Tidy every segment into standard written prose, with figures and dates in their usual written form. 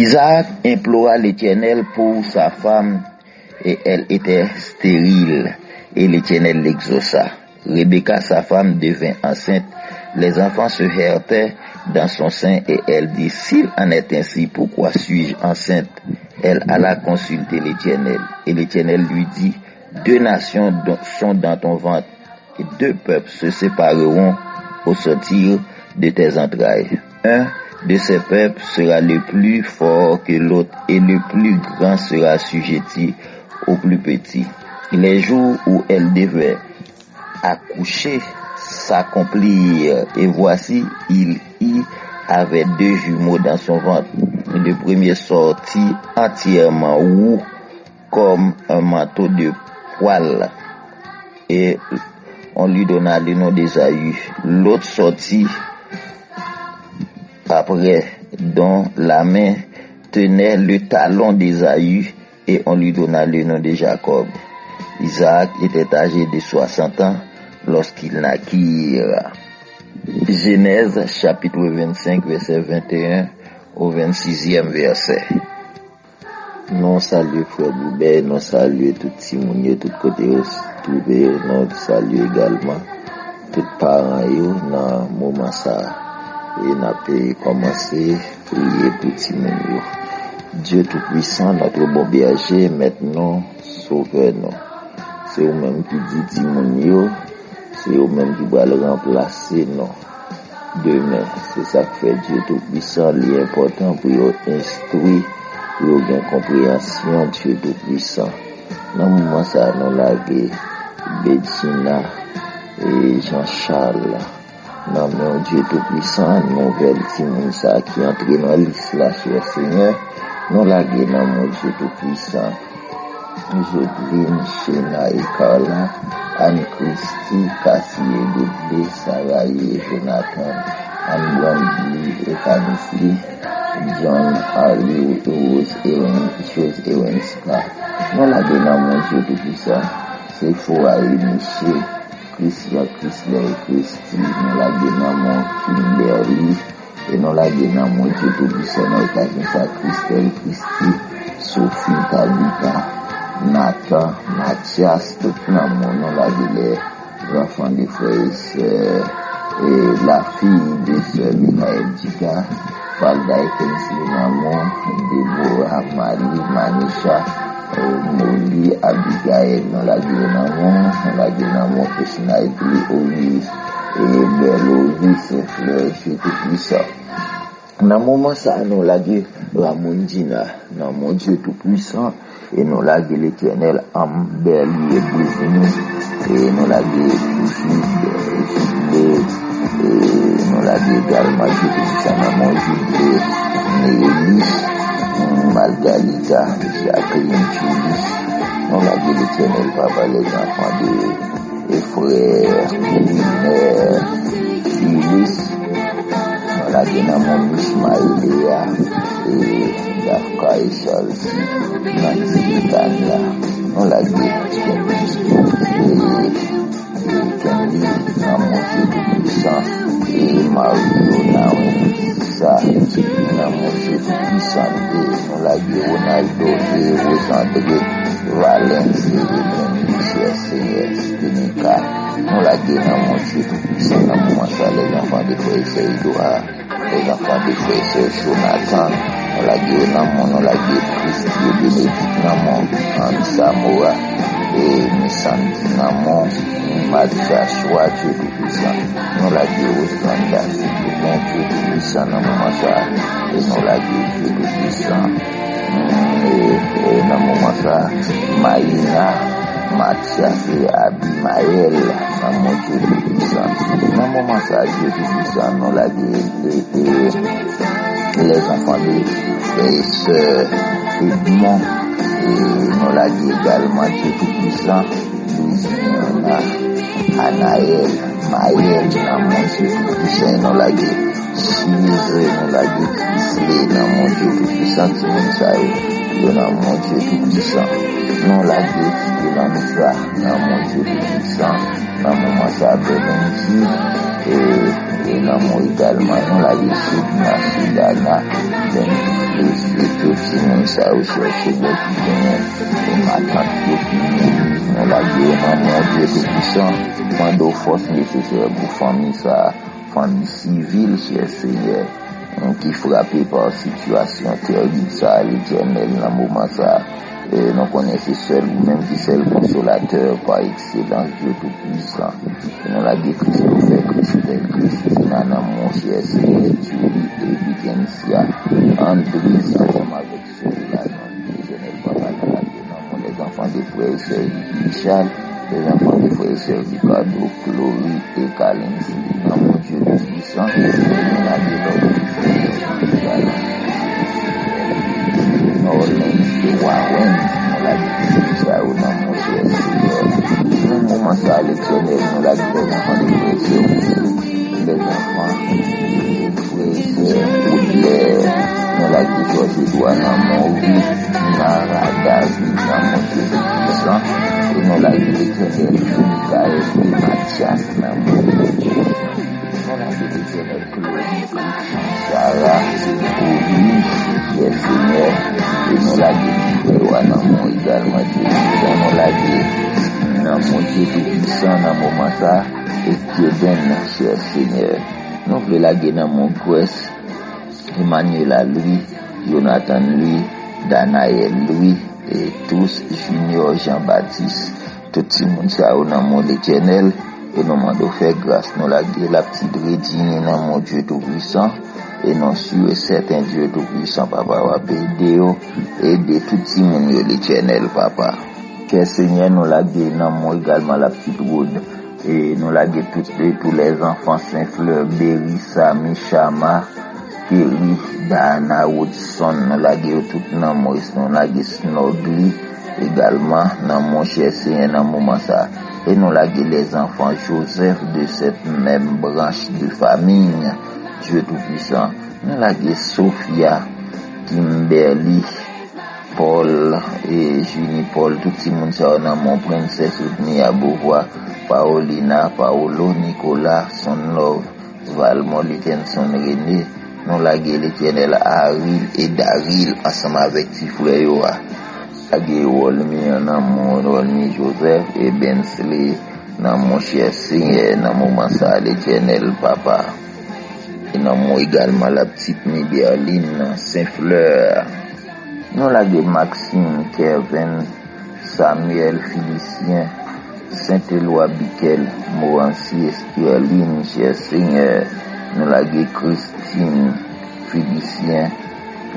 Isaac implora l'Éternel pour sa femme et elle était stérile et l'Éternel l'exauça. Rebecca, sa femme, devint enceinte. Les enfants se heurtaient dans son sein et elle dit, s'il en est ainsi, pourquoi suis-je enceinte? Elle alla consulter l'Éternel et l'Éternel lui dit, 2 nations sont dans ton ventre et 2 peuples se sépareront au sortir de tes entrailles. Un de ces peuples sera le plus fort que l'autre et le plus grand sera assujetti au plus petit. Les jours où elle devait accoucher s'accomplirent et voici, il y avait 2 jumeaux dans son ventre. Le premier sortit entièrement roux comme un manteau de poil et on lui donna le nom d'Ésaü. L'autre sortit après, dont la main tenait le talon d'Ésaü et on lui donna le nom de Jacob. Isaac était âgé de 60 ans lorsqu'il naquit. Genèse chapitre 25 verset 21 au 26e verset. Nous saluons frère Boubet, nous saluons tout Timounio, tout côté trouvé, nous saluons également tout parents dans le moment ça. Et nous avons commencé à prier pour Timounio. Dieu Tout-Puissant, notre bon berger, maintenant, sauvez-nous. C'est vous-même qui dit Timounio, c'est vous-même qui va le remplacer, non. Demain, c'est ça que fait Dieu Tout-Puissant, l'important pour instruire, pour une compréhension de Dieu Tout-Puissant. Dans le moment ça, nous l'avons Bettina et Jean-Charles. Non, mais Dieu Tout-Puissant, nouvelle Timoun ça qui entre dans l'islam sur le Seigneur, nous l'avons dans mon Dieu Tout-Puissant. Jocelyne, Shena et Carla, Anne-Christie, Cassie et Goudlé, Sarah et Jonathan, Anne-Brandy et Canisli, John, Harley, Rose, Chose Ewenska. Nous l'avons dans mon Dieu Tout-Puissant. C'est Foa et Miché, Christian, Chrisley et Christy. Nous l'avons dans mon Kimberly. Et nous l'avons dans mon Dieu Tout-Puissant. Nous l'avons Christelle, Christy, Sophie, Tabitha, Nathan, Mathias, tout le monde, nous l'avons les enfants des frères et sœurs, et la fille de sœur Michael Dika, Falda et Kensley Namon, Deborah, Marie, Manisha, Molly, Abigail, nous l'avons Namon, Krishna, Ovis, et Belle Ovis, Fleur, Dieu Tout-Puissant. Dans le moment ça, nous l'avons Ramondina, dans mon Dieu Tout-Puissant, et nous l'avons l'Éternel en Berli et Bouzini, et nous l'avons Jubilé, et nous l'avons également Dieu Tout-Puissant, dans mon Jubilé, Néhélie, Margarita, Jacqueline, Julie, nous l'avons l'Éternel, papa, les enfants des frères, mères, Phyllis, la Genamon Ismaïlia et Dafka et Chalsi, Nancy Tania, on l'a dit, et Kendi, Namon Tout-Puissant, et Mario Naomi, ça, Namon Tout-Puissant, et on l'a dit, Ronaldo, et Rosandré, Valence, et Michel Seigneur, Stenica, on l'a dit, Namon Tout-Puissant, dans le moment ça, les enfants de frères et Edouard, les enfants de frères et Jonathan, on l'a dit Namon, on l'a dit Christy et Bénédicte Namon, Anne Samoa et Missanti Namon, Madja Choua, Dieu Tout-Puissant, on l'a dit Roslanda, mon Dieu Tout-Puissant, dans le moment ça, et on l'a dit Dieu Tout-Puissant, et dans le moment ça, Maïna, Mathias et Abimaël, dans mon Dieu Tout-Puissant. Dans le moment ça, Dieu Tout-Puissant, nous l'a dit, les enfants de frères et sœurs, Edmond, et nous l'a dit également, Dieu Tout-Puissant, Louisiana, Anaël, Maël, dans mon Dieu Tout-Puissant, nous l'a dit, Chimizé, nous l'a dit, Chrisley, dans mon Dieu Tout-Puissant, Timounsaï, dans mon Dieu Tout-Puissant. Nous l'a dit, dans mon Dieu Tout-Puissant, dans mon massacre et dans mon également, nous l'a dit, Sudana, Sudana, tout le monde ça aussi Seigneur qui vient ma tante qui nous la guerre mon Dieu tout puissant mando force nécessaire pour famille civile cher Seigneur qui frappé par situation terrible ça l'Éternel dans le moment ça nous connaissons seul ou même qui c'est le consolateur par excellence Dieu tout puissant nous la guerre Christina dans mon cher Seigneur Julie et Vigencia André ensemble avec celui-là les enfants des frères et sœurs Michel, les enfants des frères et sœurs Ricardo, Chloé et Kalinsi, dans mon Dieu tout puissant, on a dit Norlens et Warren, on l'a dit ça dans mon cher Seigneur. Dans le moment ça, l'Éternel, on l'a dit les enfants des frères et sœurs, les enfants des frères et sœurs, on l'a dit Georges Edouard dans mon vie. David dans mon Dieu puissant et nous l'a dit l'Éternel Michael et Mathias dans mon Dieu nous l'a dit l'Éternel Chloé Sarah Ovi le Seigneur et nous l'a dit Léoa dans mon également Dieu nous l'a dit dans mon Dieu puissant dans mon moment ça et Kevin cher Seigneur nous voulons la guerre dans mon Grèce Emmanuel à lui Jonathan lui Danaël Louis et tous Junior Jean-Baptiste tout le monde ça au nom de l'Éternel et nous demandons faire grâce nous la petite Rédine dans mon Dieu tout puissant et non sûr et certain Dieu tout puissant papa va aider tout le monde l'Éternel papa que Seigneur nous la dans mon également la petite route et nous la tous les enfants Saint-Fleur Berissa Michama Kelly, Dana, Woodson, nous la guerre tout dans Maurice, nous la guerre Snowgly, également dans mon cher Seigneur dans moment ça. Et nous la guerre les enfants Joseph de cette même branche de famille, Dieu tout-puissant. Nous la guerre Sophia, Kimberly, Paul et Junie Paul, tout le monde ça dans mon princesse Nia Beauvoir, Paolina, Paolo, Nicolas, Son Love, Valmont, Son René. Nous la guerre l'Éternel Aril et Daril ensemble avec ses frères. La guerre Wolmi dans mon Wolmi Joseph et Bensley dans mon cher Seigneur dans mon moment ça l'Éternel papa. Et dans mon également la petite Miberline Saint-Fleur. Nous la guerre Maxime, Kevin, Samuel, Félicien, Saint-Éloi Biquel, Morancy, Espierline, cher Seigneur. Nous la guerre Christine, Félicien,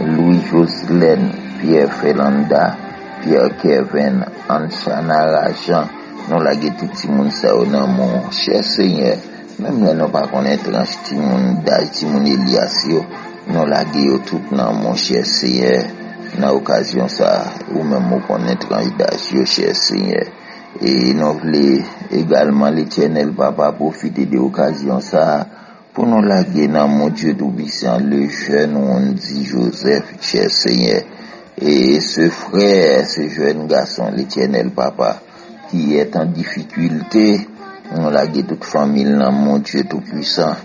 Louis Jocelyne, Pierre Felanda, Pierre Kevin, Anchana Jean. Nous la guerre tout le monde ça dans mon cher Seigneur. Même là nous pas connaître tranche tout le monde d'âge, tout le monde Elias yo. Nous la guerre tout dans mon cher Seigneur. Dans occasion ça ou même nous connaître tranche d'âge cher Seigneur. Et nous voulons également l'Éternel papa profiter de l'occasion ça pour nous laguer dans mon Dieu tout-puissant, le jeune, on dit Joseph, cher Seigneur, et ce frère, ce jeune garçon, l'Éternel papa, qui est en difficulté, nous laguer toute famille dans mon Dieu tout-puissant,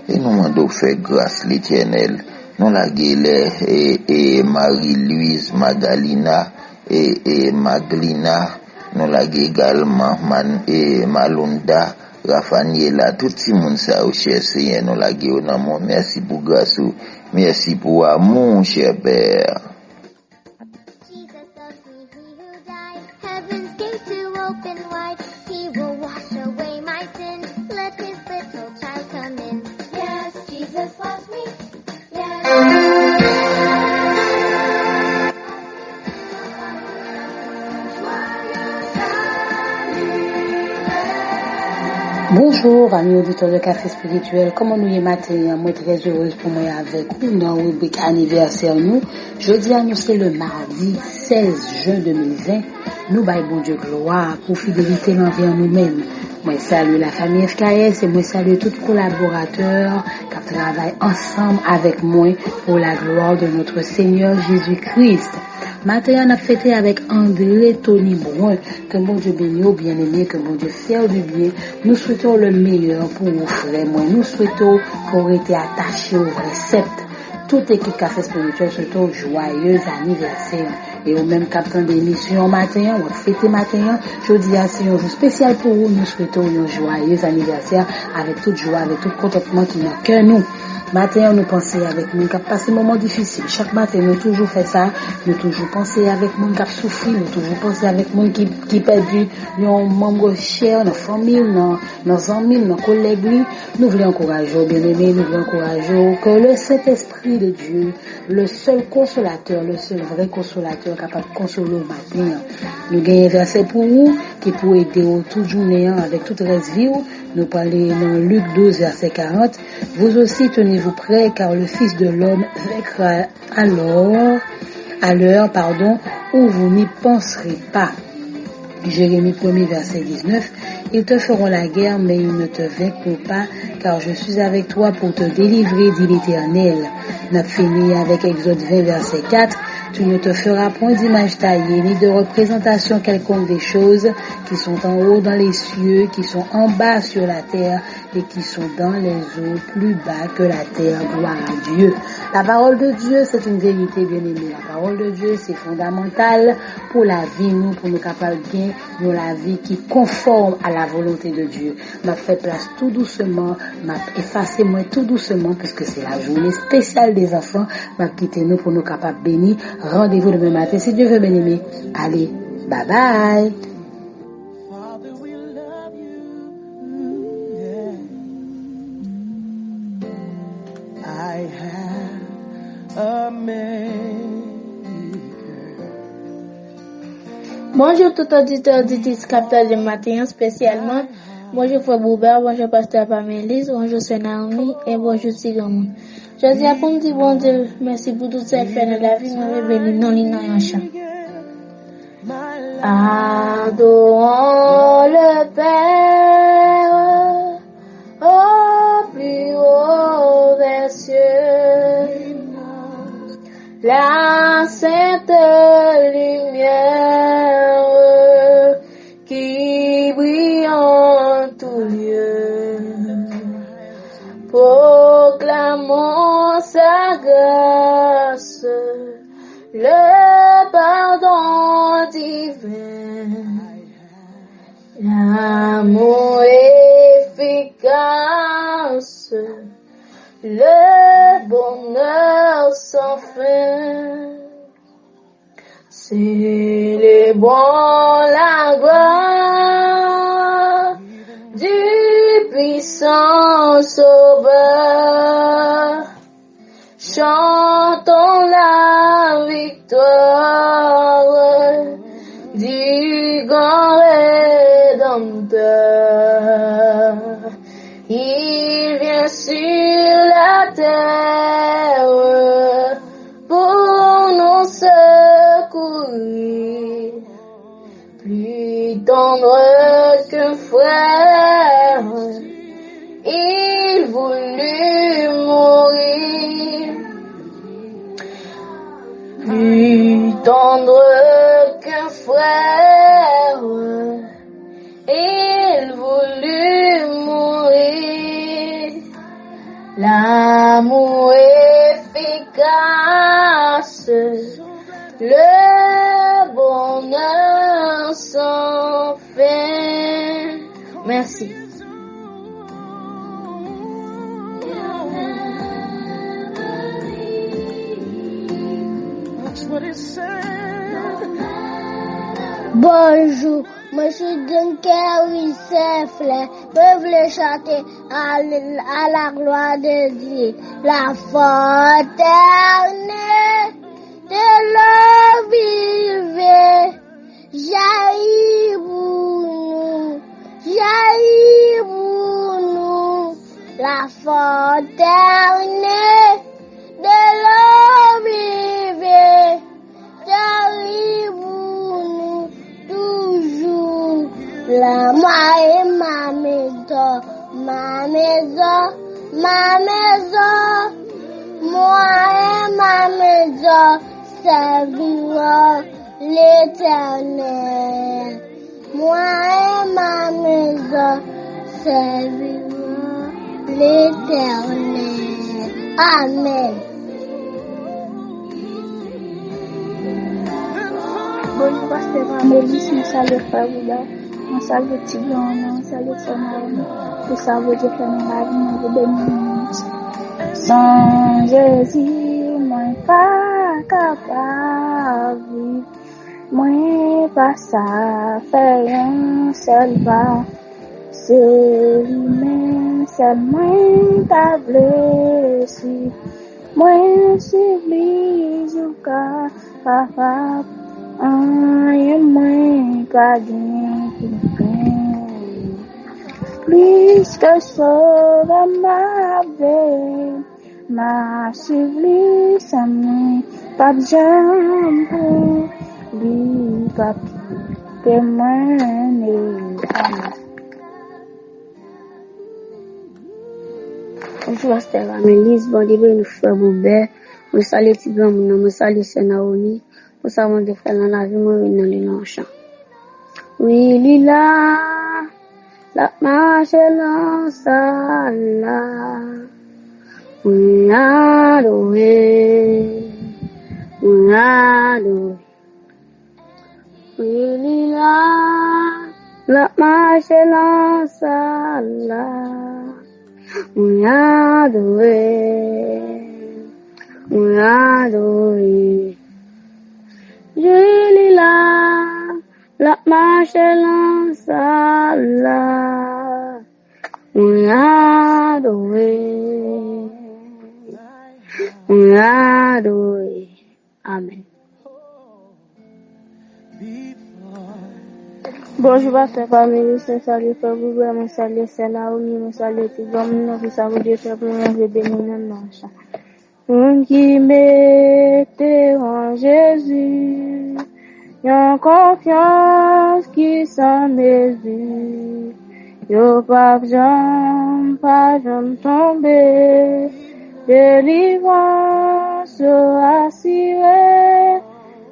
et nous demandons faire grâce l'Éternel, nous laguer et Marie-Louise Magalina et Maglina, nous laguer également Malunda, Rafaniela, tout le monde ça au cher Seigneur, nous la guerre dans mon merci pour grâce, merci pour amour, cher Père. Bonjour, amis auditeurs de Café Spirituel. Comment nous y matin? Moi, très heureuse pour moi avec vous dans le rubrique anniversaire nous. Jeudi à nous, c'est le mardi 16 juin 2020. Nous baillons bon Dieu gloire pour fidélité envers nous-mêmes. Moi, salue la famille FKS et moi, salue tous les collaborateurs qui travaillent ensemble avec moi pour la gloire de notre Seigneur Jésus-Christ. Matin, on a fêté avec André Tony Brun. Que bon Dieu bénisse, bien-aimé, que bon Dieu fasse du bien. Nous souhaitons le meilleur pour vous, frères. Moi, nous souhaitons qu'on ait été attachés au récept. toute équipe Café Spirituel surtout joyeux anniversaire. Et au même captain d'émission matin, ou fêter matin, je dis c'est un jour spécial pour vous. Nous souhaitons un joyeux anniversaire avec toute joie, avec tout contentement qui n'a que nous. Matin, nous pensons avec nous qui a passé un moment difficile. Chaque matin, nous toujours fait ça. Nous toujours penser avec nous qui a souffert. Nous toujours penser avec nous qui perdu nos membres chers, nos familles, nos amis, nos collègues. Nous voulons encourager, bien aimés, nous voulons encourager que le Saint-Esprit de Dieu, le seul consolateur, le seul vrai consolateur capable de consoler au matin. Nous gagnons un verset pour vous qui peut aider toute journée avec toute reste vie. Nous parlons dans Luc 12, verset 40. Vous aussi tenez-vous prêts car le Fils de l'homme vaincra à l'heure, où vous n'y penserez pas. Jérémie 1er, verset 19. Ils te feront la guerre, mais ils ne te vaincront pas, car je suis avec toi pour te délivrer, dit l'Éternel. Nous fini avec Exode 20, verset 4. Tu ne te feras point d'image taillée, ni de représentation quelconque des choses qui sont en haut dans les cieux, qui sont en bas sur la terre et qui sont dans les eaux plus bas que la terre. Gloire à Dieu. La parole de Dieu, c'est une vérité bien aimée. La parole de Dieu, c'est fondamental pour la vie, pour nous capables de gagner la vie qui conforme à la volonté de Dieu. M'a fait place tout doucement, m'a effacé moi tout doucement, puisque c'est la journée spéciale des enfants. M'a quitté nous pour nous capables bénis. Rendez-vous demain matin si Dieu veut, bien aimé. Allez, bye bye. Bonjour tout auditeur auditrice capteur du matin spécialement. Bonjour Frère Boubert, bonjour Pasteur Pamélise, bonjour c'est Naomi et bonjour Sigamon. Je dis à pour me dire bon Dieu, merci pour tout ce fait dans la vie, nous béni non l'innocent chant. Adorons le Père au plus haut des cieux, la sainte lumière qui brille en tout lieu. Proclamons sa grâce, le pardon divin, l'amour efficace, le bonheur sans fin. Célébrons la gloire du puissant Sauveur. Chantons la victoire du grand Rédempteur. Il vient sur la terre pour nous secourir. Plus tendre qu'un frère, il voulut mourir. Plus tendre qu'un frère, il voulut mourir. L'amour efficace, le bonheur sans fin. Merci. Bonjour, moi je suis Dunker Wissefle. Je voulais chanter à la gloire de Dieu. La fontaine de l'eau vive jaillit pour nous, jaillit pour nous. La fontaine de l'eau vive jaillit pour nous toujours. La moi et ma maison, ma maison, ma maison. Moi et ma maison servirons l'Éternel. Moi et ma maison servirons l'Éternel. Amen. Bonjour, pasteur Amélis, nous saluons frère Bouba, nous saluons Tigran, nous saluons Sonaï, tout ça veut dire que nous avons nous bénissons. Sans Jésus, moi pas capable, moi pas ça, faire un seul pas, c'est lui-même, c'est moi ta blessure, moi suis jusqu'à papa. I am pas bien plus que sauve ma vie, ma civilisation ça me pas bien pour lui pas témoigner. Bonjour pasteur Amélis, bon Dieu nous fait Boubert, nous saluons Tigran, nous saluons Senaoni. Nous savons de faire dans la vie, moi, dans les lanchants. Oui, Lila, la marche lance là. Oui, adoré. Oui, adoré. Oui, Lila, la marche lance là. Oui, adoré. Oui, adoré. Je là, la marche lance là, on adoré, amen. Bonjour, pasteur Amélis, je salue frère Bouba, je salue Senaomi, je salue Tigran, je salue Dieu, je salue béni. On qui mettait en Jésus, yon confiance qui sans mesure, yon pas jamais tomber, délivrance assurée,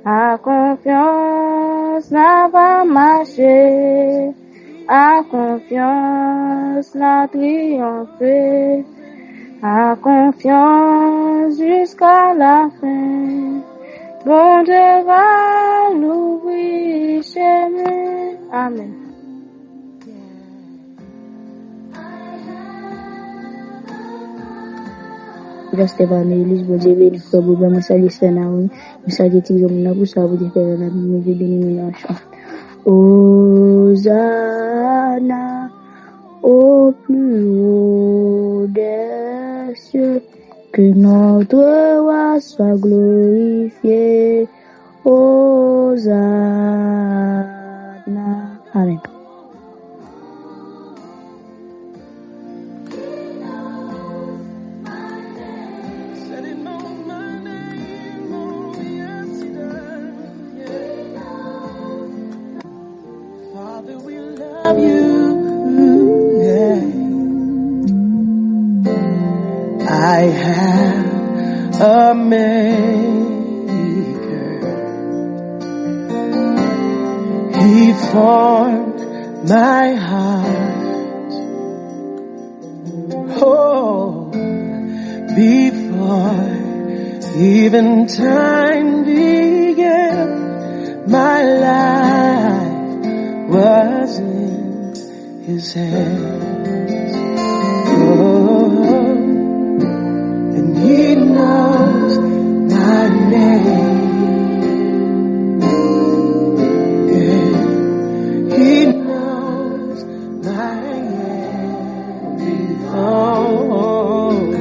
à confiance n'a pas marché, à confiance n'a triomphé. À confiance jusqu'à la fin, bon Dieu va l'ouvrir chemin. Amen. Pasteur Amélis, bon Dieu béni, frère Bouba, je salue Senaomi, je salue Tigran, pour ça vous dire que nous Dieu béni nous chant. Hosanna au plus haut des cieux, que notre roi soit glorifié. Hosanna. Amen. Father, we love you. I have a maker. He formed my heart. Oh, before even time began, my life was in His hands. Oh, He knows my name. Yeah. He knows my every thought.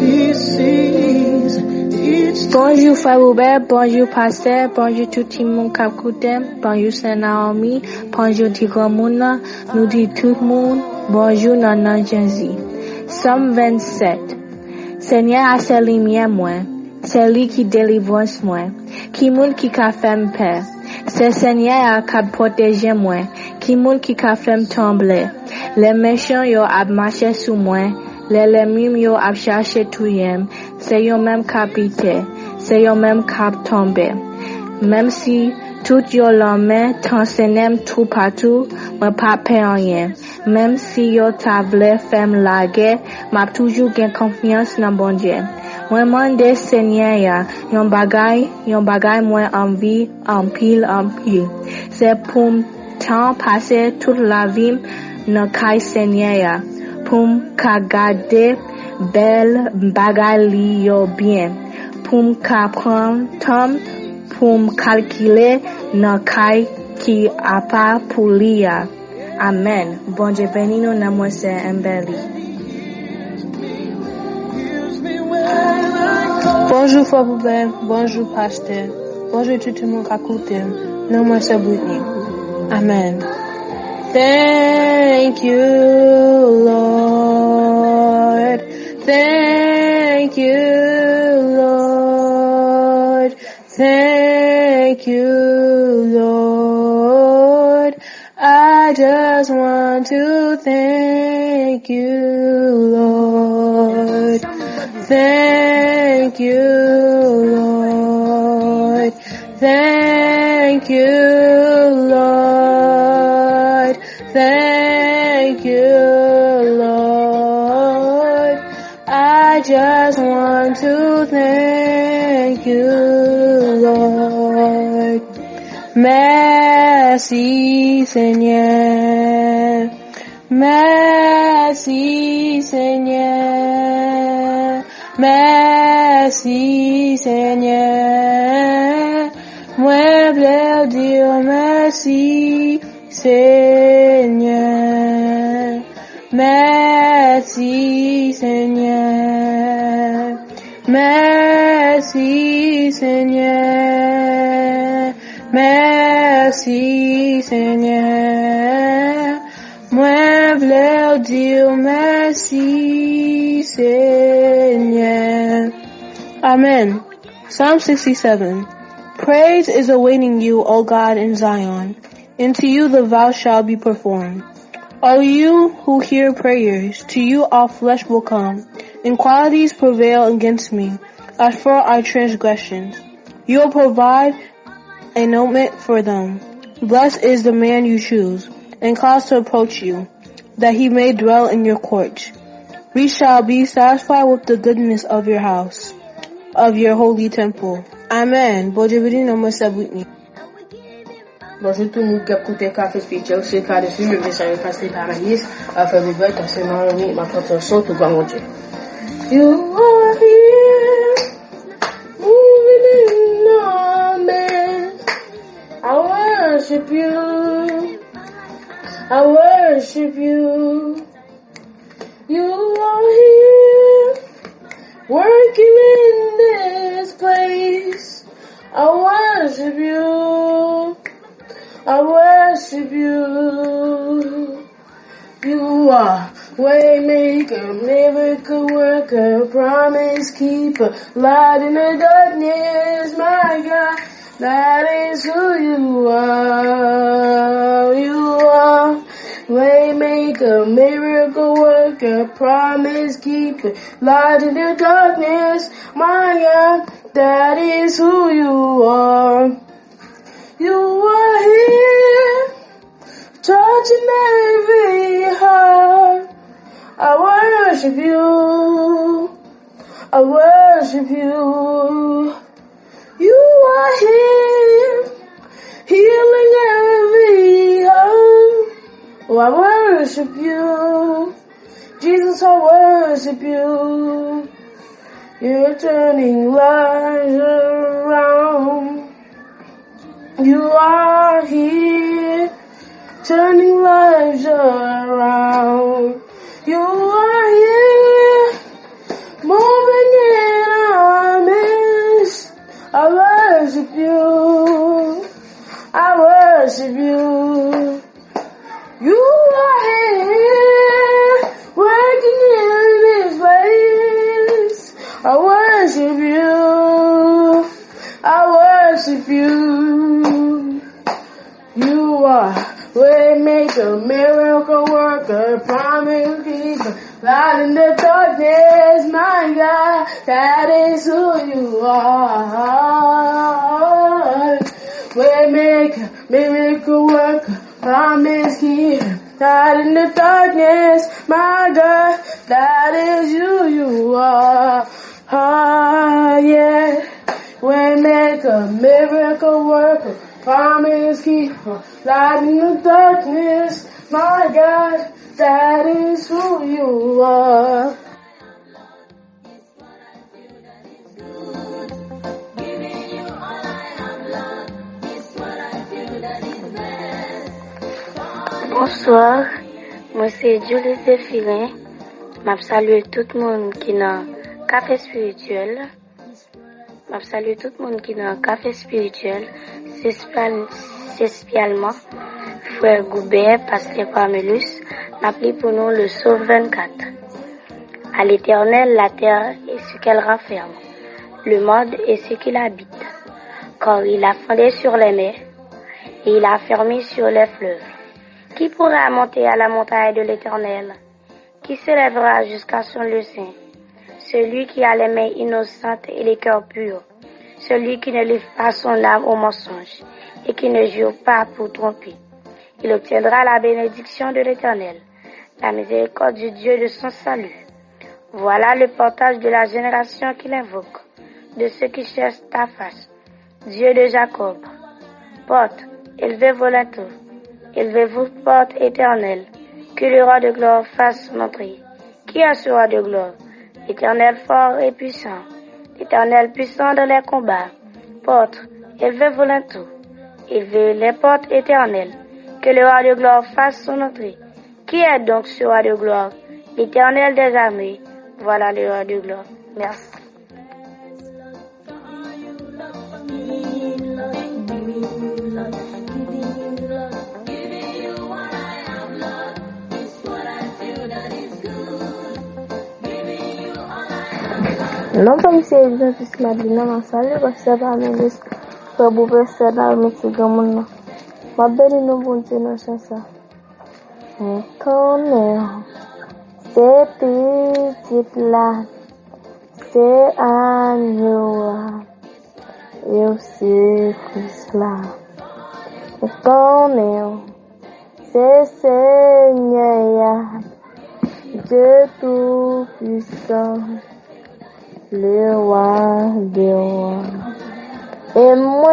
He sees each. Bonjour frère Robert, bonjour pasteur, bonjour tout le monde qui écoute, bonjour Senaomi, bonjour Tigran, nous dit tout le monde, bonjour dans notre Jésus. Somme 27. Seigneur a c'est lumière moi, c'est lui qui délivre moi, qui moun qui ka fait paix. C'est Seigneur qui protège moi, qui moun qui ka fait trembler. Les méchants yo a marché sous moi, les ennemis yo a cherché tout yem, c'est yo même capité, c'est yo même cap tombé. Même si tout yo l'homme t'enseigne tout partout, moi pas peur rien. Même si yo ta vle femme la guerre, m'a toujours gain confiance dans bon Dieu. Mwen mande Seigneur ya, yon bagay mwen envie en pile. C'est pour m'tan passer toute la vie nan kay Seigneur ya, pour m'ka gade bel bagay li yo bien, pour m'ka pran temps pour m'kalkile nan kay ki a pa pour li ya. Amen. Bon Dieu béni nous nan mwen se Mbeli. Bonjour Frère Boubert, bonjour Pasteur, bonjour tout le monde qui écoute. Non, moi c'est Brittany. Amen. Thank you, Lord. Thank you, Lord. Thank you, Lord. I just want to thank you, Lord. Thank you, Lord. Thank you, Lord. Thank you, Lord. I just want to thank you, Lord. Merci, Seigneur. Merci, Seigneur. Merci, Seigneur. Moi, v'lais dire merci, Seigneur. Merci, Seigneur. Merci, Seigneur. Merci, Seigneur. Moi, v'lais dire merci, Seigneur. Amen. Psalm 67. Praise is awaiting you, O God, in Zion. And to you the vow shall be performed. O you who hear prayers, to you all flesh will come. Inequalities prevail against me, as for our transgressions. You will provide an ointment for them. Blessed is the man you choose, and cause to approach you, that he may dwell in your courts. We shall be satisfied with the goodness of your house, of your holy temple. Amen. Bonjour tout le monde qui écoute Café Spirituel, c'est cas de suivre le message de Pasteur Paralyse, afin de voir ta semaine remis ma protection tout grand Dieu. You are here, moving in our midst. I worship you. I worship you. You are here, working in this place. I worship you. I worship you. You are waymaker, miracle worker, promise keeper, light in the darkness, my God. That is who you are. You are waymaker, miracle worker, promise keeper, light in the darkness, my God. That is who you are. You are here, touching every heart. I worship you. I worship you. You are here, healing every heart. Oh, I worship you. Jesus, I worship you. You're turning lives around. You are here, turning lives around. You are here, moving in our midst. I worship you. I worship you. You are here, working in this place. I worship you. I worship you. You are waymaker, miracle worker, promise keeper, light in the darkness, my God. That is who you are. Waymaker, miracle worker, promise keeper, light in the darkness, my God. That is who you are. Ah, yeah. Waymaker, miracle worker, promise keeper, light in the darkness. My God, that is who you are. Bonsoir, moi c'est Julie Zéphirin. Je salue tout le monde qui est dans le café spirituel. Je salue tout le monde qui est dans le café spirituel. C'est spécialement Frère Goubert, Pasteur Parmelus. N'appelez pour nous le Psaume 24. À l'Éternel, la terre et ce qu'elle renferme, le monde et ce qu'il habite. Car il a fondé sur les mers et il a fermé sur les fleuves. Qui pourra monter à la montagne de l'Éternel? Qui s'élèvera jusqu'à son lieu saint? Celui qui a les mains innocentes et les cœurs purs. Celui qui ne livre pas son âme au mensonge et qui ne jure pas pour tromper. Il obtiendra la bénédiction de l'Éternel, la miséricorde du Dieu de son salut. Voilà le partage de la génération qu'il invoque, de ceux qui cherchent ta face. Dieu de Jacob, porte, élevez-vous lentement. Élevez-vous, porte éternelle, que le roi de gloire fasse son entrée. Qui est ce roi de gloire? L'Éternel fort et puissant, l'Éternel puissant dans les combats. Porte, élevez-vous lentement. Élevez les portes éternelles, que le roi de gloire fasse son entrée. Qui est donc ce roi de gloire? L'Éternel des armées, voilà le roi de gloire. Merci. Non comme c'est évident que ce matin, ma salut, parce que pas mes listes, pour bouger ça dans le petit gamin. Ma belle nous bon Dieu dans chanson. Connais, c'est petite là, c'est agneau, et aussi Christ là. Connais, c'est Seigneur, Dieu tout puissant. Le roi des rois. Et moi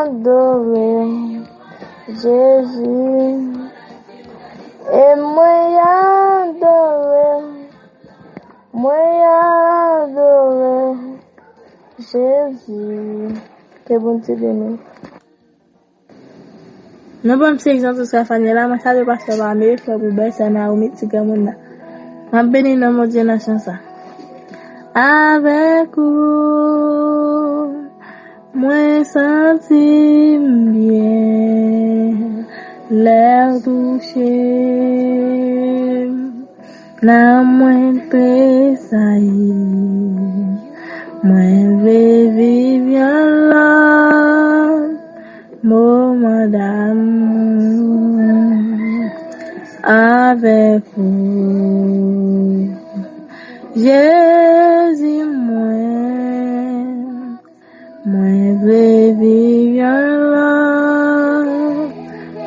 adoré, Jésus. Et moi adoré, Jésus. Que bon Dieu bénisse. Non bon petit exemple sur Faniela, ma salle pasteur Parmelus, Frère Goubert, c'est Naomi Tigamouna. Ma béni nom mon Dieu dans chanson. Avec vous, moi senti bien l'air touché, na moins tressailli, moi vais vivre là. Moment d'amour avec vous, Jésus, moi vais vivre là,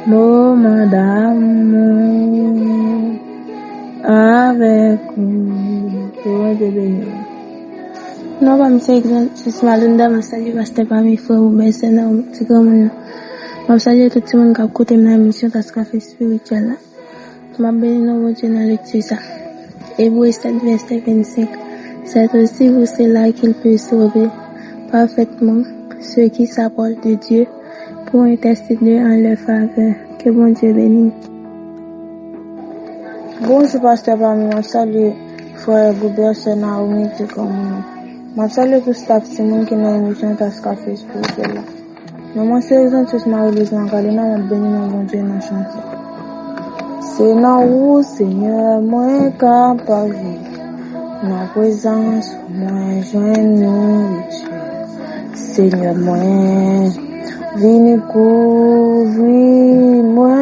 moment d'amour avec vous. Non, pas monsieur exemple, je suis Malinda, ma salut, pasteur parmi frère ou ben c'est Naomi Tigamouna. Je salue tout le monde qui a écouté ma émission dans ce café spirituel. Je bénis dans Dieu dans la lecture ça. Hébreux 7, verset 25. C'est aussi vous cela qu'il peut sauver parfaitement ceux qui s'approchent de Dieu pour intercéder en leur faveur. Que bon Dieu bénisse. Bonjour pasteur parmi moi, salut frère Goubert, c'est Naomi Tigamouna. Je salue tout le staff qui est dans l'émission dans ce café spirituel. Maman, c'est exemple que je m'en besoin de parler, non, béni mon bon Dieu dans chanson. C'est non où Seigneur, moi capable, ma présence, moi joindre nourriture. Seigneur, moi, viens couvrir moi.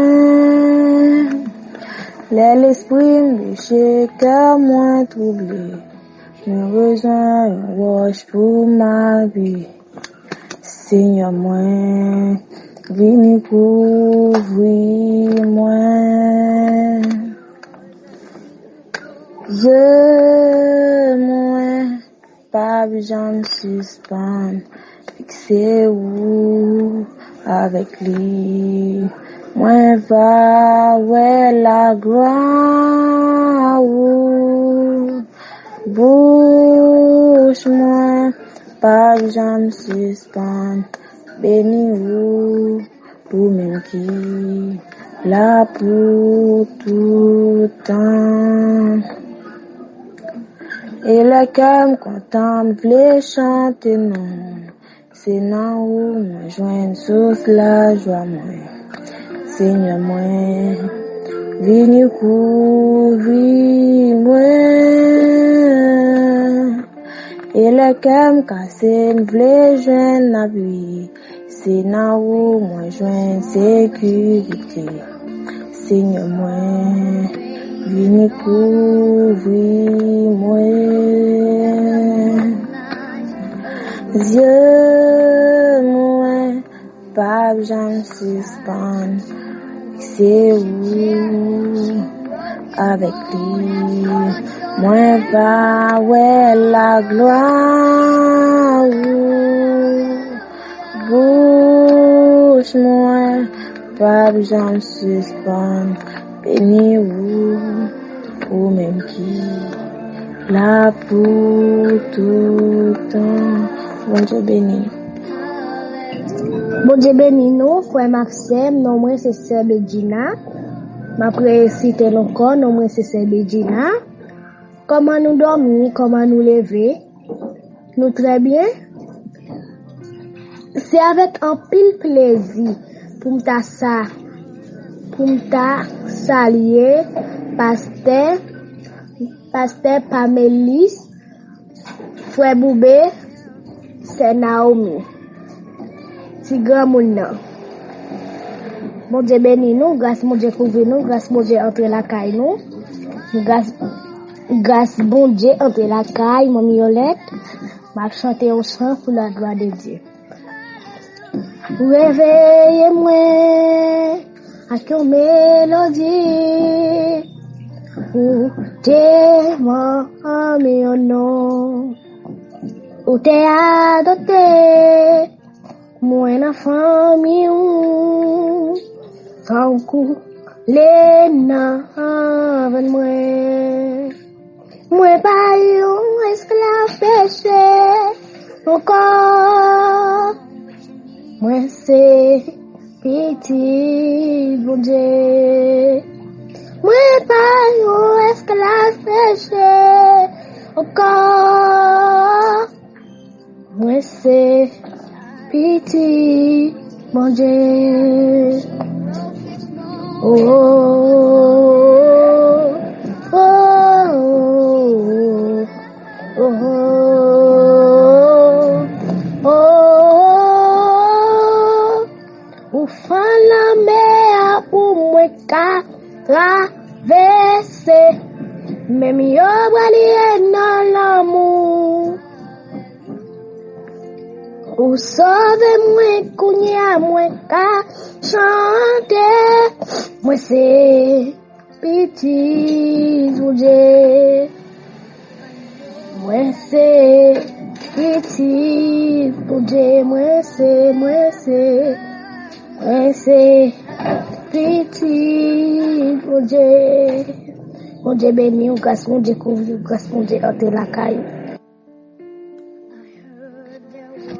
L'esprit me chez cœur moins troublé. J'ai besoin de roche pour ma vie. Seigneur, moi, vini couvrir-moi. Moi, pas besoin de suspendre, fixé où avec lui. Moi, va, ouais, la gloire, bouge-moi, pas besoin de suspendre, béni ou, pour même qui, là pour tout temps. Et le cœur me contemple, voulait chanter non. C'est non où moi joindre source la joie moi. Seigneur moi, vini couvrir moi. Et le cœur me casse, me voulait joindre la vie. C'est non où moi joindre sécurité. Seigneur moi, vini couvrir-moi. Dieu, moi, pas besoin de suspendre, c'est où, avec lui, moi, va, ouais, la gloire, bouge-moi, pas besoin de suspendre, béni ou même qui, là pour tout temps. Bon Dieu béni. Bon Dieu béni nous, frère Maxime, non moi c'est sœur Bedina. Ma précité encore, non moi c'est sœur Bedina. Comment nous dormir, comment nous lever? Nous très bien. C'est avec un pile plaisir pour m'ta saluer pasteur Pamélis, frère Boubé, c'est Naomi. Si grand moun nan. Bon Dieu béni nous, grâce mon Dieu couvre nous, grâce mon Dieu entre la caille nous. Grâce bon Dieu entre la caille, mon Violette. M'a chanter au chant pour la gloire de Dieu. Réveillez-moi avec une mélodie. Ou t'es mon nom. Ou t'es adopté. Moi na famille ou sans coup les naves moi pas un esclave péché encore moi c'est petit bon Dieu moi pas un esclave péché encore moi c'est petit, mon Dieu. Oh, oh, oh, oh, oh, oh, ou fan la mer pour moi traverser, même yo bralier dans l'amour. Ou sauve-moi, kounya, moi, ka chante. Moi, c'est petit, Dieu. Moi, c'est petit, Dieu. Moi, c'est petit, Dieu. Mon Dieu béni, ou grâce, mon Dieu couvre, grâce, mon Dieu entre la caille.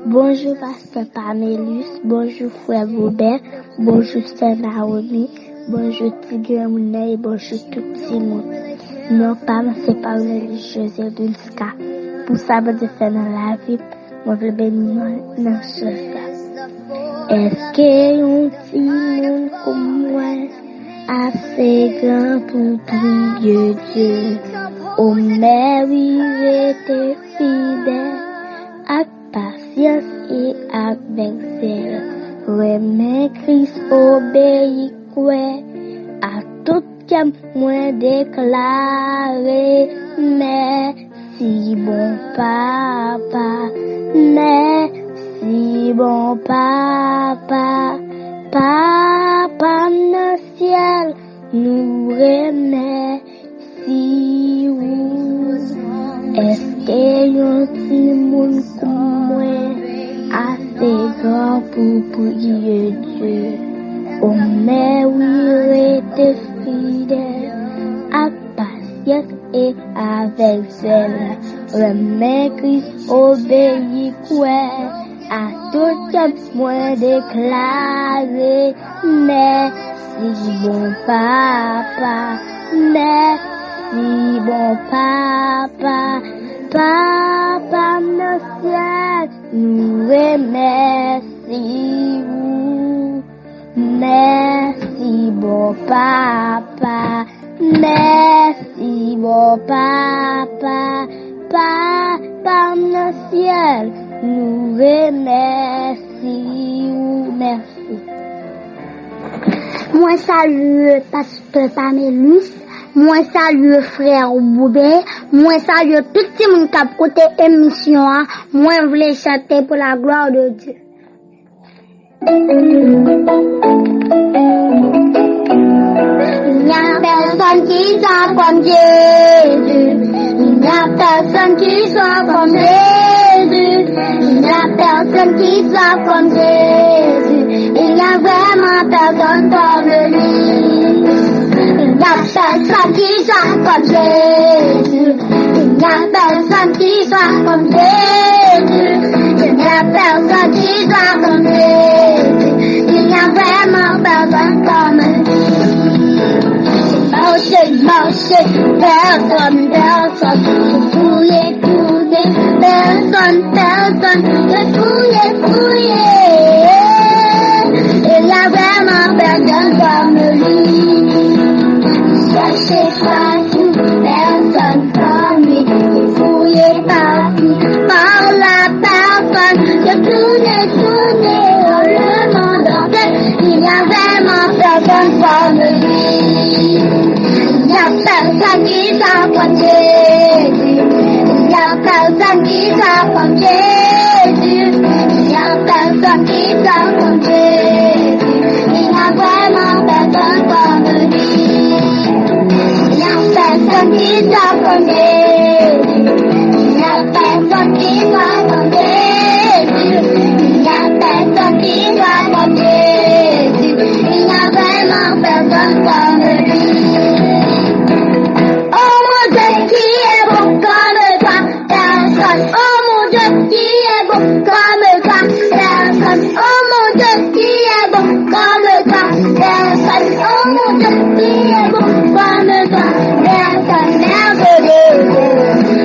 Bonjour pasteur Pamélus, bonjour frère Robert, bonjour sœur Naomi, bonjour Tigre Mounay, bonjour tout petit monde. Mon père c'est Pamélus Joseph Dulska. Pour ça, je vais faire dans la vie, je vais bénir dans ce cas. Est-ce que un petit monde comme moi assez grand pour prier Dieu? Oh mère, t'es fidèle. Patience et avec zèle, remets Christ obéit quoi, à tout qu'à moi déclarer, merci bon papa, merci bon papa, remercie ou. Est-ce que yon ti moun comme moi assez grand pour prier Dieu? Oh mais oui, rete fidèle, à patience et avec zèle. Remets Christ obéi quoi, à tout temps moi déclarer. Merci bon papa, merci bon papa. Papa mon ciel, nous remercions. Merci bon papa, merci bon papa. Papa mon ciel, nous remercions. Merci. Moi salue pasteur Pamélus. Moi salue frère Boubé, moi salue tout le monde qui a côté émission. Moi je voulais chanter pour la gloire de Dieu. Il n'y a personne qui soit comme Jésus. Il n'y a personne qui soit comme Jésus. Il n'y a personne qui soit comme Jésus. Il n'y a vraiment personne comme lui. Il n'y a personne qui soit comme Jésus. Il n'y a personne qui soit comme Jésus. Il n'y a personne qui soit comme Jésus. Il n'y a vraiment personne comme lui. Marcher, personne. Je fouille, personne. Je fouille. Il n'y a vraiment personne comme lui. Cherchez partout, personne comme lui. Fouillez partout, par la personne. Je tourne, le monde entier. Il n'y a vraiment personne comme lui. Il n'y a personne qui soit comme Jésus. Il n'y a personne qui soit comme Jésus. Il n'y a personne qui soit comme Jésus. Il n'y a vraiment personne comme lui. Il n'y a personne qui soit comme Jésus. Il n'y a personne qui soit comme Jésus. Il n'y a personne qui soit comme Jésus. Il n'y a vraiment personne comme lui. Oh mon Dieu qui est bon comme toi, personne. Oh mon Dieu qui est bon comme toi, personne. Oh mon Dieu qui est bon comme toi, personne. Oh mon Dieu qui est bon comme toi, personne.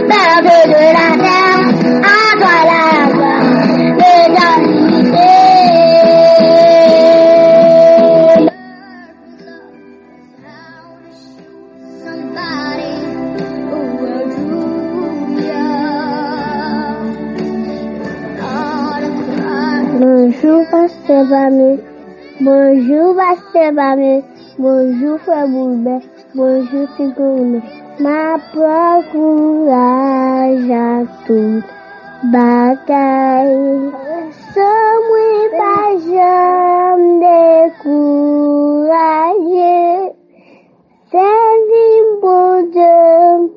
Mère de la terre, à toi la gloire, l'éternité. Bonjour pasteur Bamé, bonjour pasteur Bamé, bonjour frère Boulbert, bonjour Tigoune. Ma prend courage à toute bataille. Sans moi pas jamais décourager. C'est bon Dieu,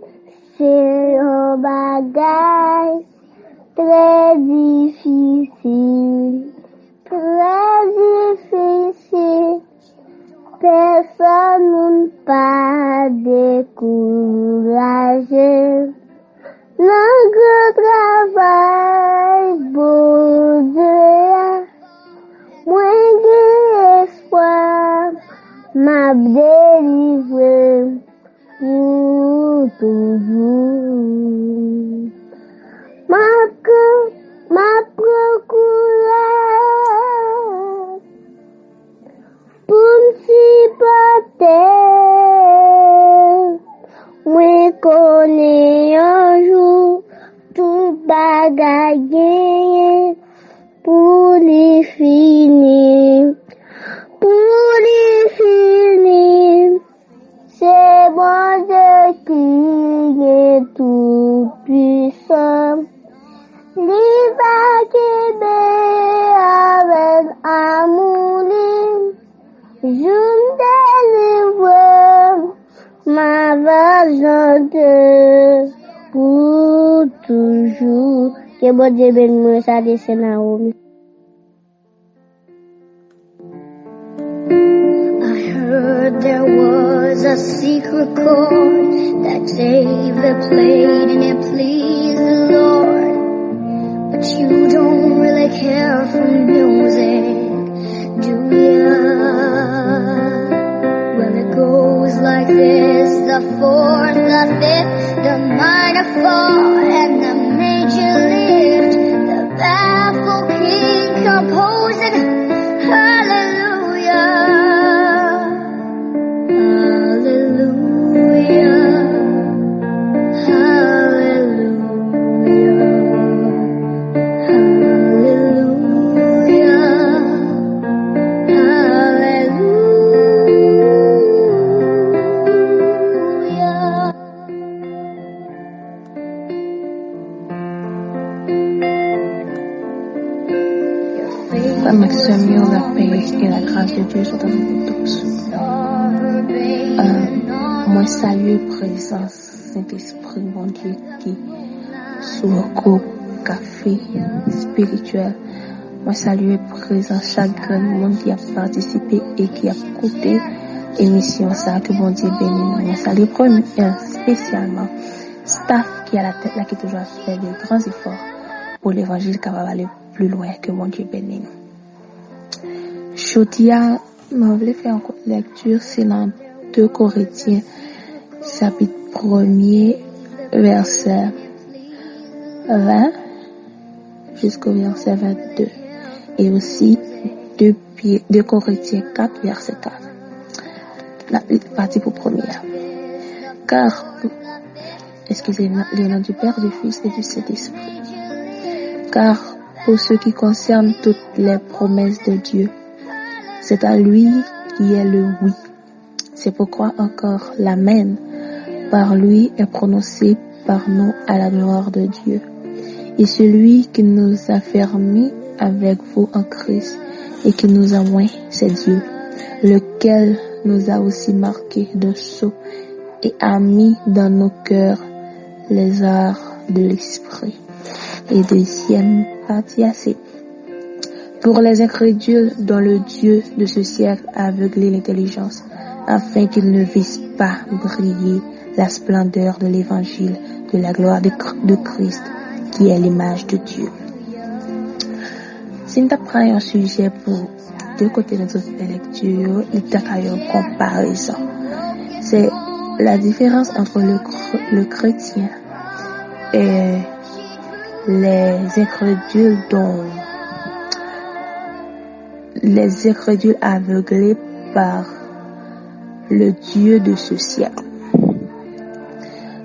c'est un bagage très difficile. Personne ne pas décourager. Notre travail, bon Dieu, moi d'espoir, m'a délivré pour toujours. Ma procure pour me supporter. Moi connais un jour tout bagaille pour les finir. C'est bon Dieu qui est tout puissant. Lisa Kébé avec amour, je me délivre tout. Que bon Dieu bénisse, salut, c'est Naomi. Heard there was a secret chord that David played and it pleased the Lord. But you don't really care for music, do ya? Well, it goes like this: the fourth, the fifth, the minor fall, and the major lift. The baffled king composing hallelujah. Maxime, la paix et la grâce de Dieu soient avec vous tous. Moi, salue présence Saint-Esprit, mon Dieu, qui sous le groupe café spirituel. Moi, salue présence chaque monde qui a participé et qui a écouté l'émission. Ça, que mon Dieu bénisse. Moi, salue spécialement staff qui est à la tête là, qui toujours fait de grands efforts pour l'évangile capable d'aller plus loin. Que mon Dieu bénisse. Jodia, je voulais faire une lecture, c'est dans 2 Corinthiens, chapitre 1er, verset 20 jusqu'au verset 22. Et aussi 2 Corinthiens 4, verset 4. La partie pour première. Car, excusez-moi, le nom du Père, du Fils et du Saint-Esprit. Car, pour ce qui concerne toutes les promesses de Dieu, c'est à lui qui est le oui. C'est pourquoi encore l'Amen par lui est prononcé par nous à la gloire de Dieu. Et celui qui nous a fermés avec vous en Christ et qui nous a oint, c'est Dieu, lequel nous a aussi marqués de sceau et a mis dans nos cœurs les arts de l'esprit. Et deuxième partie, c'est pour les incrédules dont le Dieu de ce siècle a aveuglé l'intelligence, afin qu'ils ne vissent pas briller la splendeur de l'évangile de la gloire de Christ, qui est l'image de Dieu. Si nous prenons un sujet pour 2 côtés de notre lecture, il y a une comparaison. C'est la différence entre le chrétien et les incrédules aveuglés par le Dieu de ce siècle.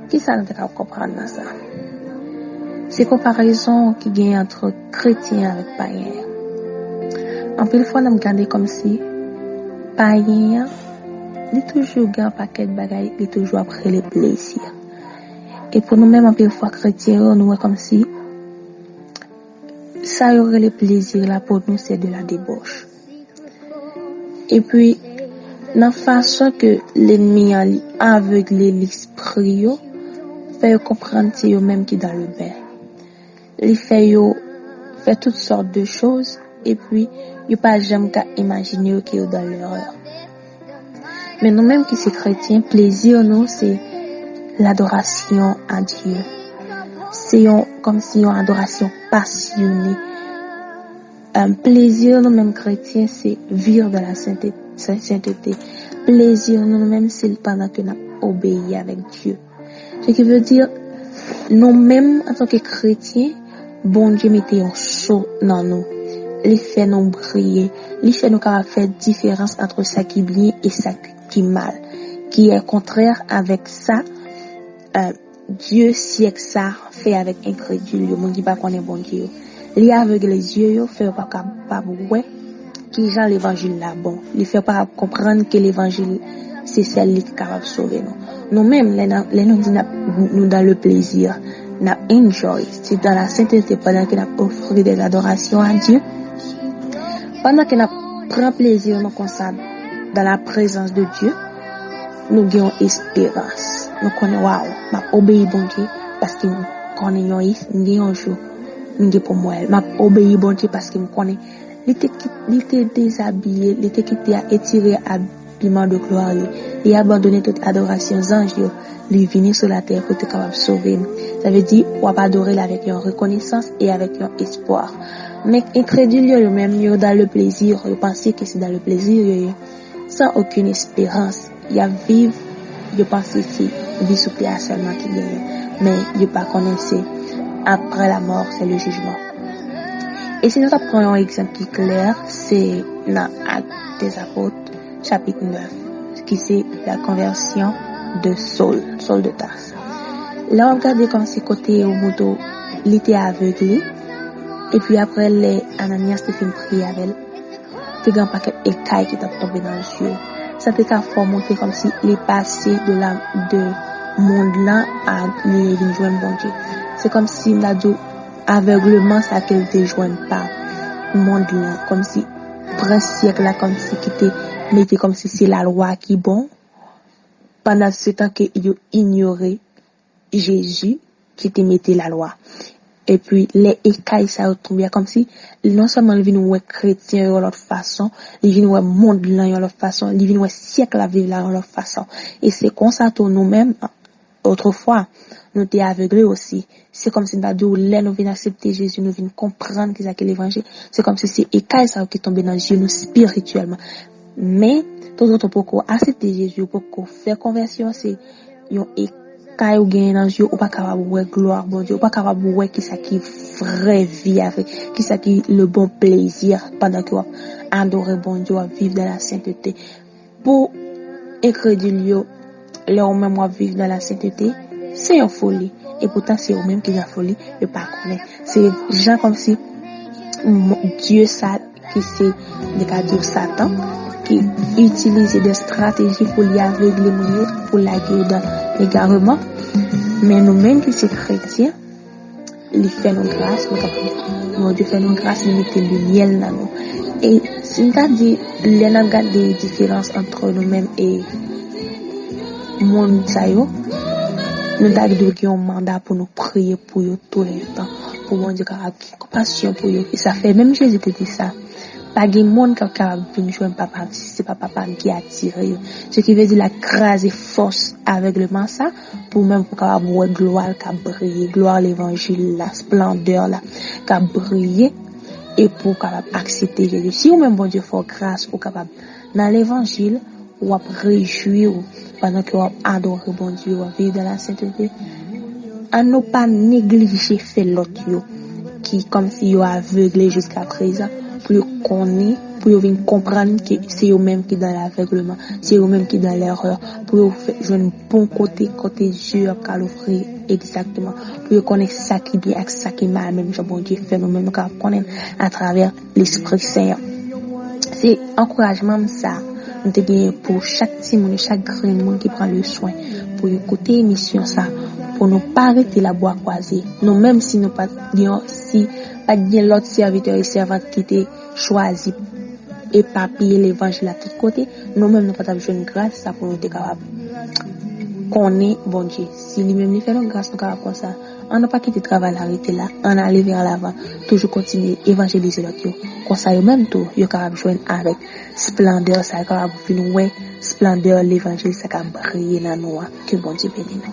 Qui ça nous doit comprendre dans ça? C'est comparaison qui gagne entre chrétiens avec païens. En plus, fois, nous regardons comme si païens, il toujours gagne un paquet de bagailles, il toujours après les plaisirs. Et pour nous-mêmes, en plus, fois chrétiens, nous voyons comme si ça y aurait les plaisirs là pour nous, c'est de la débauche. Et puis, dans la façon que l'ennemi a aveuglé l'esprit, fait comprendre c'est eux-mêmes qui dans le bain. Il fait toutes sortes de choses et puis il pas jamais qu'à imaginer qu'ils sont dans l'erreur. Mais nous-mêmes qui sommes chrétiens, plaisir nous c'est l'adoration à Dieu. C'est comme si une adoration passionnée. Un plaisir nous-mêmes chrétiens c'est vivre de la sainteté. Plaisir nous-mêmes c'est pendant que nous obéissons avec Dieu. Ce qui veut dire nous-mêmes en tant que chrétiens, bon Dieu mettait un chaud dans nous. Il fait nous briller. Il fait nous faire différence entre ça qui est bien et ça qui est mal. Qui est contraire avec ça. Dieu si que ça fait avec incrédule. Le monde qui pas connaît bon Dieu. Il aveugle les yeux, fait pas ouais qui genre l'évangile là bon. Il fait pas comprendre que l'évangile c'est celle qui est capable de sauver nous. Nous-mêmes, les nous dans le plaisir, nous enjoy, c'est dans la sainteté pendant que nous offrons des adorations à Dieu. Pendant que nous prenons plaisir dans la présence de Dieu, nous gagnons espérance. Nous connaissons, waouh, m'a obéi bon Dieu parce que connais un jour m'gé pour moi m'a obéi bon Dieu parce que me connais il était déshabillé il était quitté à étirer habillement de gloire et abandonner toute adoration aux anges lui venir sur la terre pour être capable de sauver nous. Ça veut dire on va adorer avec une reconnaissance et avec un espoir. Mais incrédule même dans le plaisir, je pensais que c'est dans le plaisir sans aucune espérance. Il y a vivre, je pensais c'est vie sous place seulement qui gagne. Mais je pas connaissais après la mort, c'est le jugement. Et si nous prenons un exemple clair, c'est dans Actes des Apôtres, chapitre 9, qui c'est la conversion de Saul de Tarse. Là, on regarde comme si côté au moto, il était aveuglé. Et puis après, les Ananias te fait prier avec elle. C'est grand paquet écaille qui t'a tombé dans le ciel. Ça te fait montrer comme si il est passé de monde là à les joindre bon Dieu. C'est comme si il a dit aveuglement ça qu'elle ne joigne pas monde là, comme si prince siècle là comme si qui était mettait comme si c'est la loi qui bon. Pendant ce temps que ils ignoraient Jésus qui te mettait la loi. Et puis les écailles ça tombé comme si non seulement ils viennent ouais chrétien de l'autre façon, ils viennent ouais monde là de l'autre façon, ils viennent ouais siècle à vivre là de l'autre façon. Et c'est comme ça pour nous-mêmes autrefois nous étions aveuglés aussi. C'est comme si nous venons accepter Jésus, nous venons comprendre que c'est l'évangile. C'est comme si c'est écailles ça qui tombé dans les yeux nous spirituellement. Mais tout autre pour accepter Jésus, pour faire conversion, c'est une écaille ou gain dans les yeux, ou pas capable de voir gloire bon Dieu, ou pas capable de voir qui ça qui vraie vie avec, qui ça qui le bon plaisir pendant que adorer bon Dieu, vivre dans la sainteté. Pour incrédule, leur même vivre dans la sainteté, c'est une folie. Et pourtant, c'est eux-mêmes qui ont la folie, et pas connaître. C'est gens comme si Dieu ça, qui c'est des cadeaux Satan, qui utilise des stratégies pour les aveugler, pour la guérir dans l'égarement. Mais nous-mêmes qui sommes chrétiens, il fait nos grâces, nous Dieu fait nos grâces, il met le miel dans nous. Et si nous avons dit, il y a des différences entre nous-mêmes et le monde, nous avons un mandat pour nous prier pour eux tout le temps, pour mon Dieu capable compassion pour eux. Et ça fait même Jésus qui dit ça. Pas de monde capable de jouer papa si c'est pas papa qui a tiré. Ce qui veut dire la grâce et force aveuglement ça pour même pour capable voir gloire qui briller, gloire l'évangile, la splendeur là qui briller et pour capable accepter Jésus. Si ou même bon Dieu fait grâce pour capable dans l'évangile ou à réjouir pendant que on adore bon Dieu, on vit dans la sainteté. À ne pas négliger fait l'autre qui comme si yo aveuglé jusqu'à présent pour connaître, pour venir comprendre que c'est eux-mêmes qui dans l'aveuglement, c'est eux-mêmes qui dans l'erreur, pour jouer un bon côté Dieu à l'offrir exactement, pour connaître ça qui bien et ça qui est mal, même bon Dieu fait nous-mêmes qu'à connaître à travers l'Esprit Saint. C'est encouragement ça. Nous te bien pour chaque petit monde, chaque grand monde qui prend le soin pour écouter l'émission ça, pour nous pas arrêter la bois croisée. Nous même si nous pas si pas bien l'autre serviteur et servante qui était choisi et pas payer l'évangile à tous côtés, nous même nous pas besoin de grâce ça pour nous être capable connaître bon Dieu. Si lui-même lui fait une grâce nous capable comme ça, on n'a pas quitté le travail arrêté là, on aller vers l'avant, toujours continuer évangéliser l'autre. Comme ça même tout, yo capable joindre avec splendeur ça capable venir ouais splendeur l'évangile ça capable briller dans nous. Que bon Dieu bénisse nous.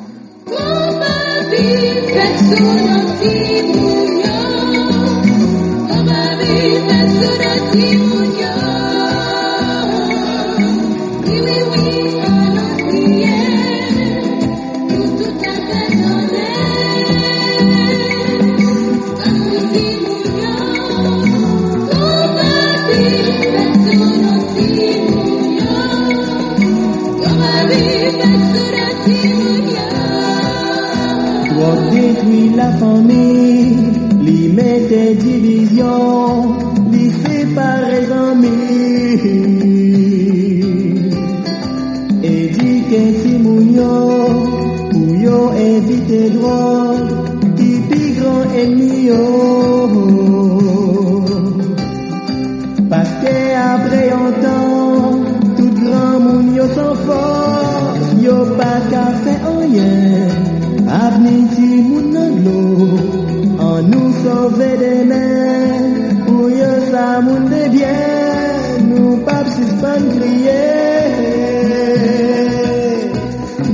Détruit la famille, li met des divisions, li sépare les amis. Et dit que si mounio, pour yo éviter drogue, qui pi grand ennemi yo. Parce que après un temps, tout grand mounio sont forts, yo pas qu'à faire rien. Avenir si moun nan glo sauver demain, pour yo ça monde de bien, nous pas suspendre crier,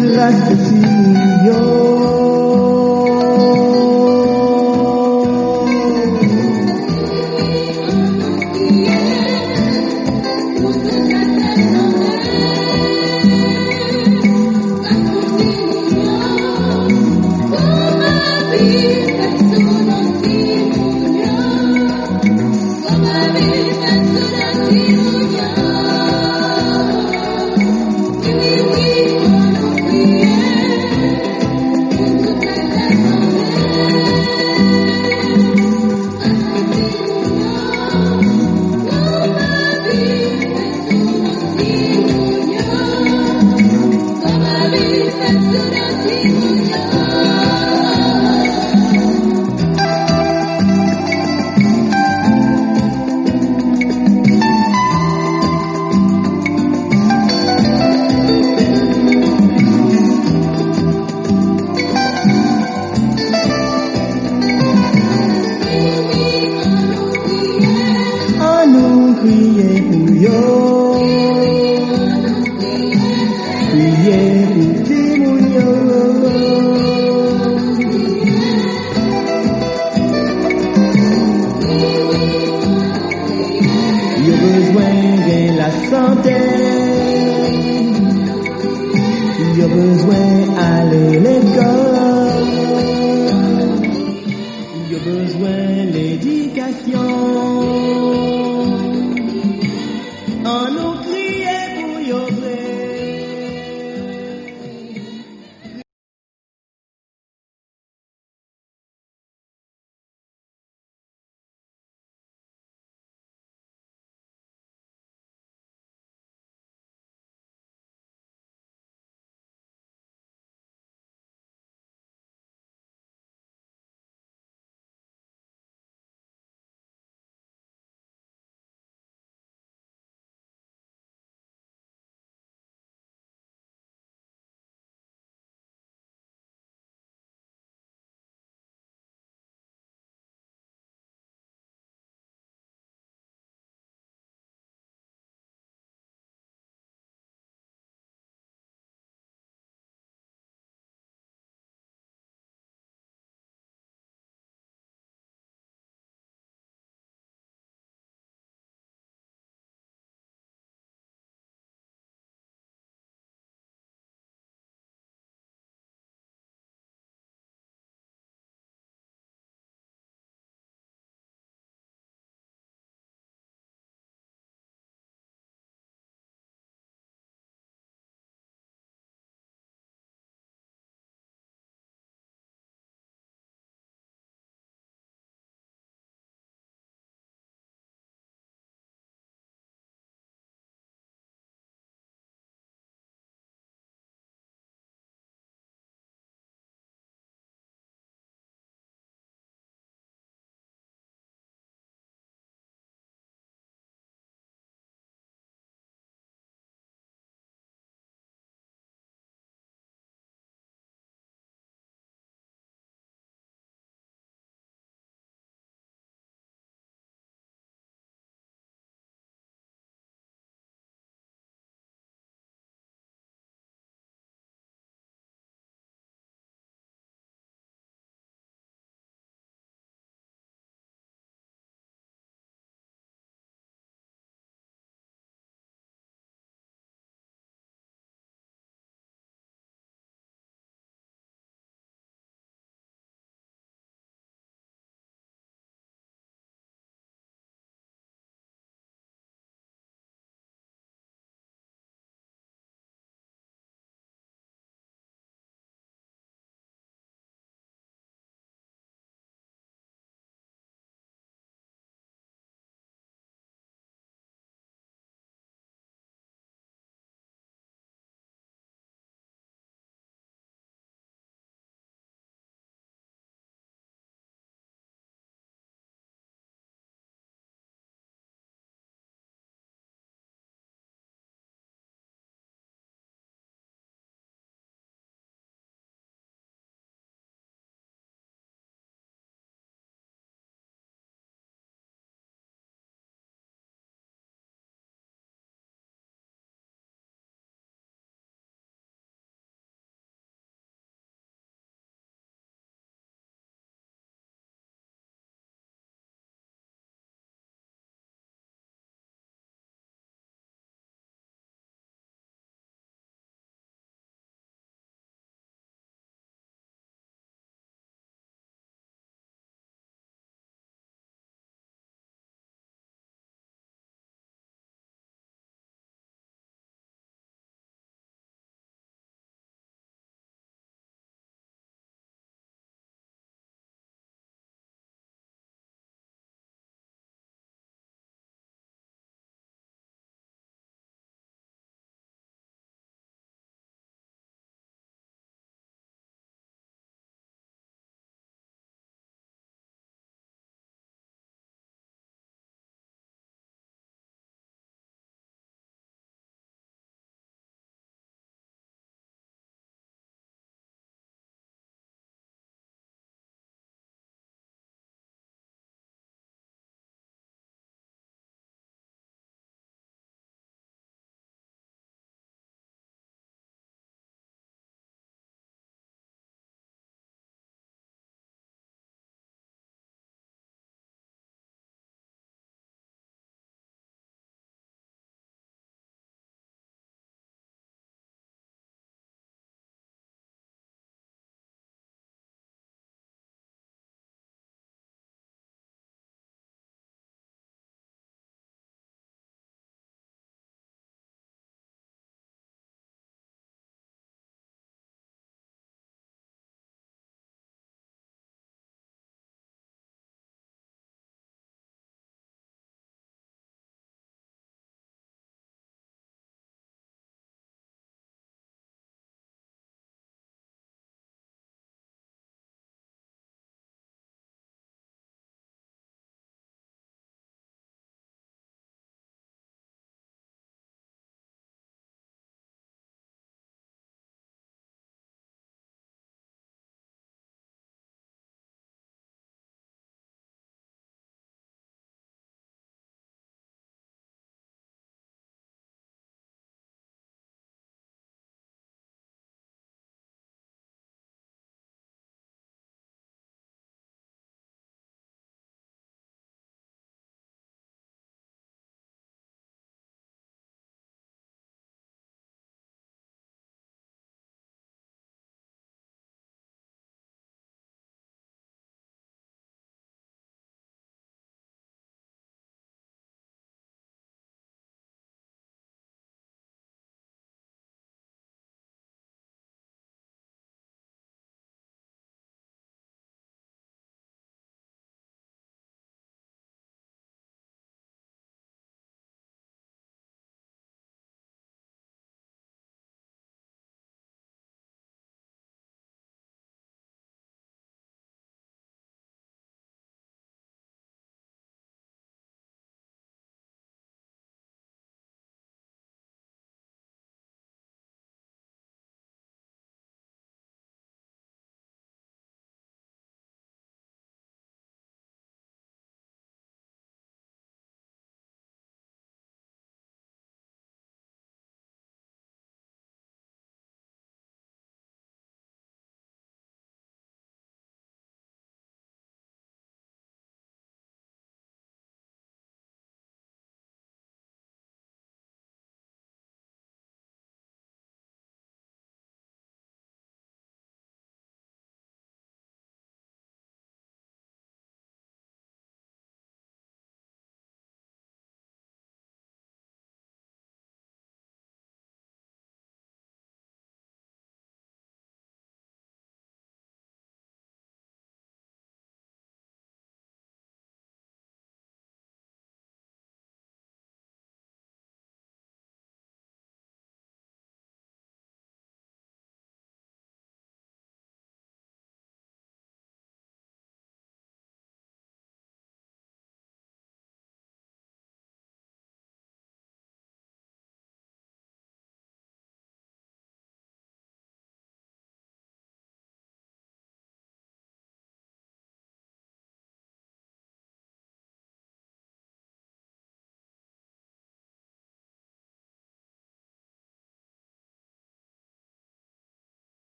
grâce à yo. Besoin l'éducation.